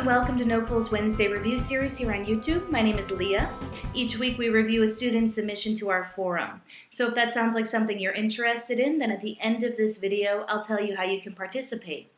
and welcome to TOEFL's Wednesday Review Series here on YouTube. My name is Leah. Each week we review a student's submission to our forum. So if that sounds like something you're interested in, then at the end of this video, I'll tell you how you can participate.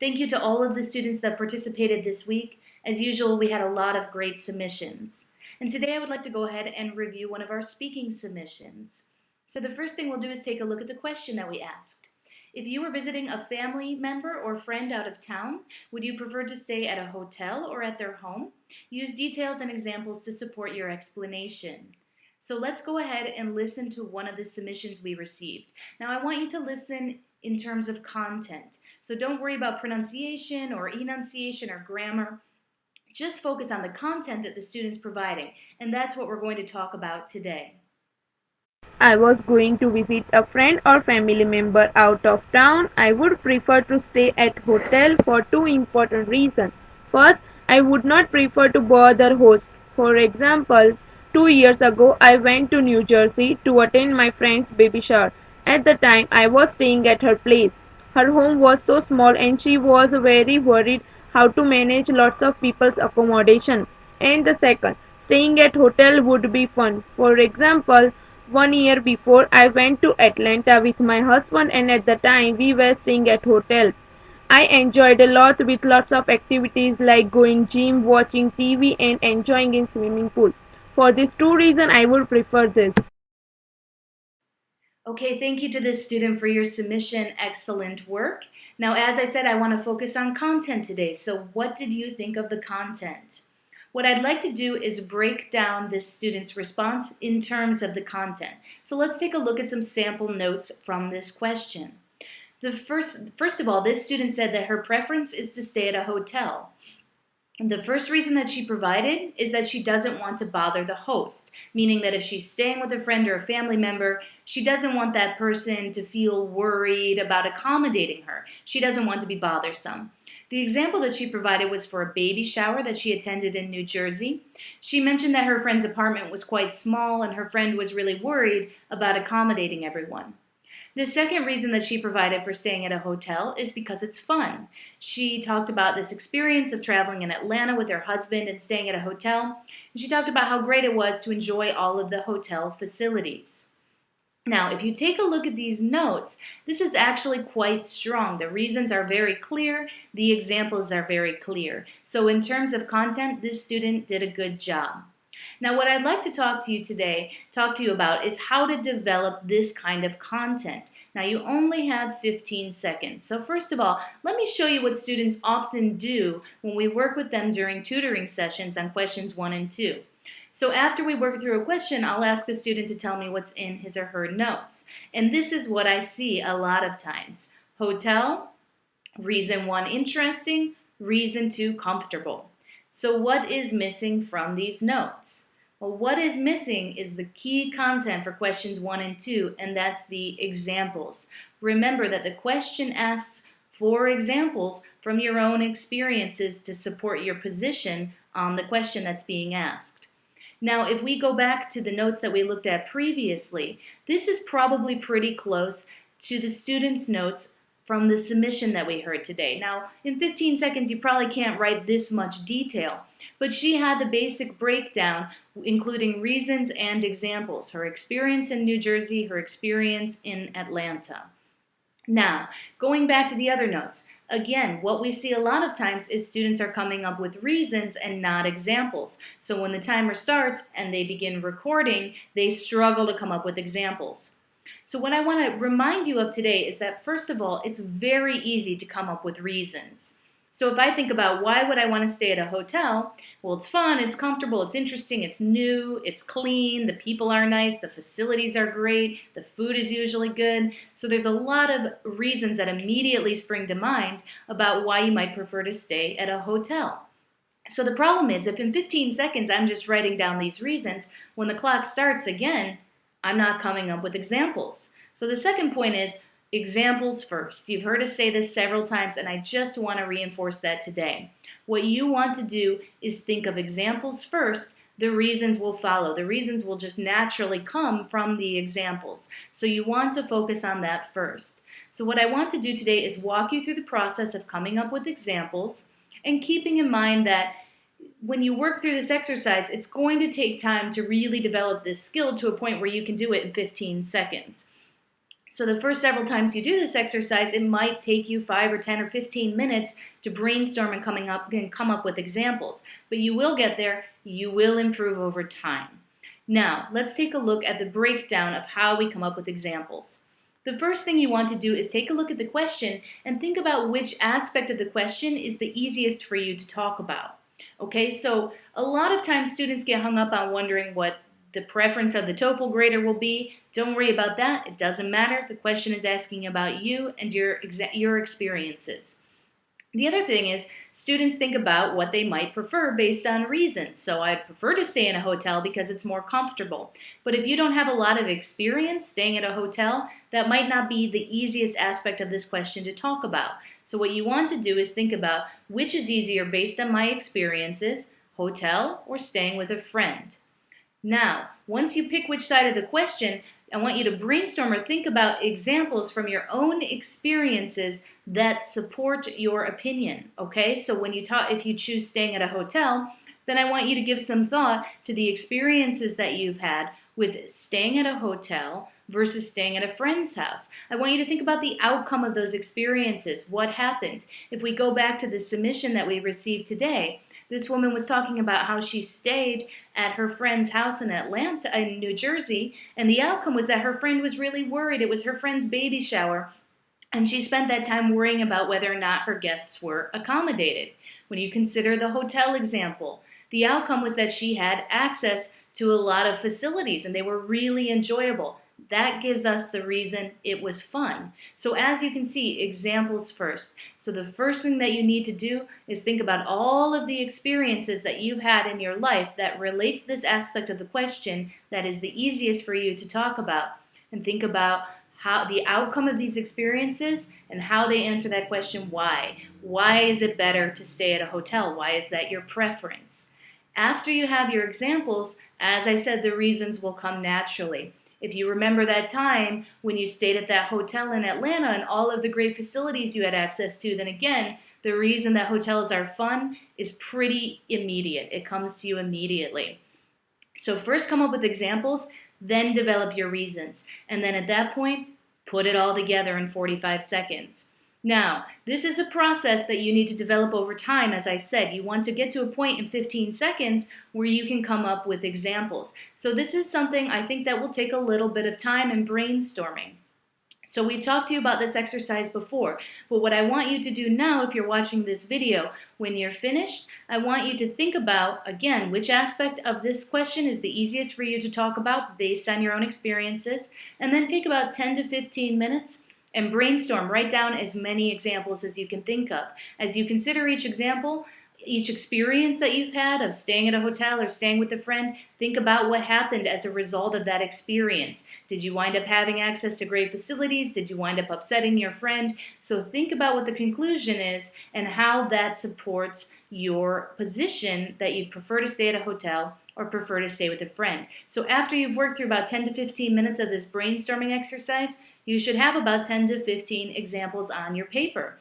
Thank you to all of the students that participated this week. As usual, we had a lot of great submissions. And today I would like to go ahead and review one of our speaking submissions. So the first thing we'll do is take a look at the question that we asked. If you were visiting a family member or friend out of town, would you prefer to stay at a hotel or at their home? Use details and examples to support your explanation. So let's go ahead and listen to one of the submissions we received. Now I want you to listen in terms of content. So don't worry about pronunciation or enunciation or grammar. Just focus on the content that the student's providing, and that's what we're going to talk about today. I was going to visit a friend or family member out of town. I would prefer to stay at hotel for two important reasons. First, I would not prefer to bother host. For example, 2 years ago I went to New Jersey to attend my friend's baby shower. At the time I was staying at her place. Her home was so small and she was very worried how to manage lots of people's accommodation. And the second, staying at hotel would be fun. For example, 1 year before I went to Atlanta with my husband and at the time we were staying at hotel. I enjoyed a lot with lots of activities like going gym, watching TV and enjoying in swimming pool. For these two reasons I would prefer this. Okay, thank you to this student for your submission. Excellent work. Now, as I said, I want to focus on content today. So what did you think of the content? What I'd like to do is break down this student's response in terms of the content. So let's take a look at some sample notes from this question. First of all, this student said that her preference is to stay at a hotel. The first reason that she provided is that she doesn't want to bother the host, meaning that if she's staying with a friend or a family member, she doesn't want that person to feel worried about accommodating her. She doesn't want to be bothersome. The example that she provided was for a baby shower that she attended in New Jersey. She mentioned that her friend's apartment was quite small and her friend was really worried about accommodating everyone. The second reason that she provided for staying at a hotel is because it's fun. She talked about this experience of traveling in Atlanta with her husband and staying at a hotel. And she talked about how great it was to enjoy all of the hotel facilities. Now, if you take a look at these notes, this is actually quite strong. The reasons are very clear. The examples are very clear. So in terms of content, this student did a good job. Now, what I'd like to talk to you about is how to develop this kind of content. Now, you only have 15 seconds. So first of all, let me show you what students often do when we work with them during tutoring sessions on questions 1 and 2. So after we work through a question, I'll ask a student to tell me what's in his or her notes. And this is what I see a lot of times. Hotel, reason 1, interesting, reason 2, comfortable. So what is missing from these notes? Well, what is missing is the key content for questions 1 and 2, and that's the examples. Remember that the question asks for examples from your own experiences to support your position on the question that's being asked. Now, if we go back to the notes that we looked at previously, this is probably pretty close to the student's notes from the submission that we heard today. Now, in 15 seconds, you probably can't write this much detail, but she had the basic breakdown, including reasons and examples, her experience in New Jersey, her experience in Atlanta. Now, going back to the other notes, again, what we see a lot of times is students are coming up with reasons and not examples. So when the timer starts and they begin recording, they struggle to come up with examples. So what I want to remind you of today is that, first of all, it's very easy to come up with reasons. So if I think about why would I want to stay at a hotel, well, it's fun, it's comfortable, it's interesting, it's new, it's clean, the people are nice, the facilities are great, the food is usually good. So there's a lot of reasons that immediately spring to mind about why you might prefer to stay at a hotel. So the problem is, if in 15 seconds I'm just writing down these reasons, when the clock starts again, I'm not coming up with examples. So the second point is examples first. You've heard us say this several times, and I just want to reinforce that today. What you want to do is think of examples first. The reasons will follow. The reasons will just naturally come from the examples. So you want to focus on that first. So what I want to do today is walk you through the process of coming up with examples. And keeping in mind that when you work through this exercise, it's going to take time to really develop this skill to a point where you can do it in 15 seconds. So the first several times you do this exercise, it might take you 5 or 10 or 15 minutes to brainstorm and come up with examples. But you will get there. You will improve over time. Now, let's take a look at the breakdown of how we come up with examples. The first thing you want to do is take a look at the question and think about which aspect of the question is the easiest for you to talk about. Okay, so a lot of times students get hung up on wondering what the preference of the TOEFL grader will be. Don't worry about that. It doesn't matter. The question is asking about you and your experiences. The other thing is students think about what they might prefer based on reasons. So I'd prefer to stay in a hotel because it's more comfortable. But if you don't have a lot of experience staying at a hotel, that might not be the easiest aspect of this question to talk about. So what you want to do is think about which is easier based on my experiences, hotel or staying with a friend. Now, once you pick which side of the question, I want you to brainstorm or think about examples from your own experiences that support your opinion, okay? So when if you choose staying at a hotel, then I want you to give some thought to the experiences that you've had with staying at a hotel versus staying at a friend's house. I want you to think about the outcome of those experiences. What happened? If we go back to the submission that we received today, this woman was talking about how she stayed at her friend's house in New Jersey, and the outcome was that her friend was really worried. It was her friend's baby shower, and she spent that time worrying about whether or not her guests were accommodated. When you consider the hotel example, the outcome was that she had access to a lot of facilities, and they were really enjoyable. That gives us the reason it was fun. So as you can see, examples first. So the first thing that you need to do is think about all of the experiences that you've had in your life that relate to this aspect of the question that is the easiest for you to talk about. And think about how the outcome of these experiences and how they answer that question, why. Why is it better to stay at a hotel? Why is that your preference? After you have your examples, as I said, the reasons will come naturally. If you remember that time when you stayed at that hotel in Atlanta and all of the great facilities you had access to, then again, the reason that hotels are fun is pretty immediate. It comes to you immediately. So first come up with examples, then develop your reasons. And then at that point, put it all together in 45 seconds. Now, this is a process that you need to develop over time. As I said, you want to get to a point in 15 seconds where you can come up with examples. So this is something I think that will take a little bit of time and brainstorming. So we've talked to you about this exercise before, but what I want you to do now, if you're watching this video, when you're finished, I want you to think about, again, which aspect of this question is the easiest for you to talk about based on your own experiences, and then take about 10 to 15 minutes and brainstorm. Write down as many examples as you can think of. As you consider each example, each experience that you've had of staying at a hotel or staying with a friend, think about what happened as a result of that experience. Did you wind up having access to great facilities? Did you wind up upsetting your friend? So think about what the conclusion is and how that supports your position that you'd prefer to stay at a hotel or prefer to stay with a friend. So after you've worked through about 10 to 15 minutes of this brainstorming exercise, you should have about 10 to 15 examples on your paper.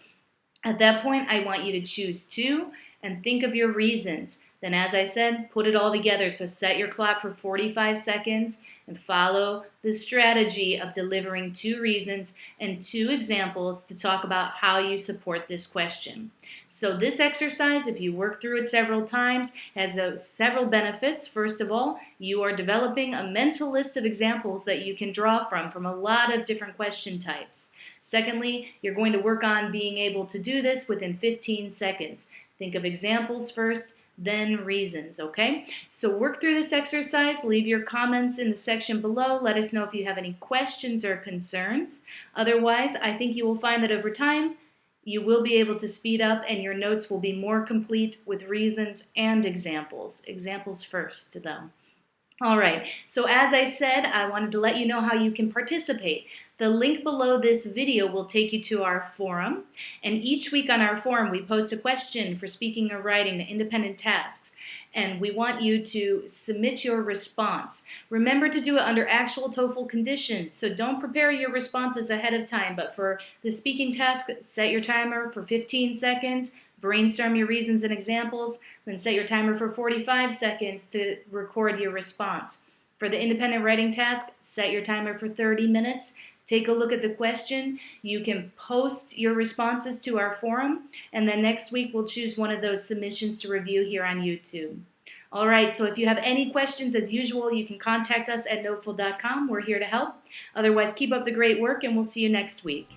At that point, I want you to choose two and think of your reasons. Then, as I said, put it all together. So set your clock for 45 seconds and follow the strategy of delivering 2 reasons and 2 examples to talk about how you support this question. So this exercise, if you work through it several times, has several benefits. First of all, you are developing a mental list of examples that you can draw from a lot of different question types. Secondly, you're going to work on being able to do this within 15 seconds. Think of examples first, then reasons, okay? So work through this exercise. Leave your comments in the section below. Let us know if you have any questions or concerns. Otherwise, I think you will find that over time, you will be able to speed up and your notes will be more complete with reasons and examples. Examples first, though. All right, so as I said, I wanted to let you know how you can participate. The link below this video will take you to our forum, and each week on our forum we post a question for speaking or writing, the independent tasks, and we want you to submit your response. Remember to do it under actual TOEFL conditions, so don't prepare your responses ahead of time, but for the speaking task, set your timer for 15 seconds, Brainstorm your reasons and examples, then set your timer for 45 seconds to record your response. For the independent writing task, set your timer for 30 minutes. Take a look at the question. You can post your responses to our forum, and then next week we'll choose one of those submissions to review here on YouTube. All right, so if you have any questions, as usual, you can contact us at TOEFL.com. We're here to help. Otherwise, keep up the great work, and we'll see you next week.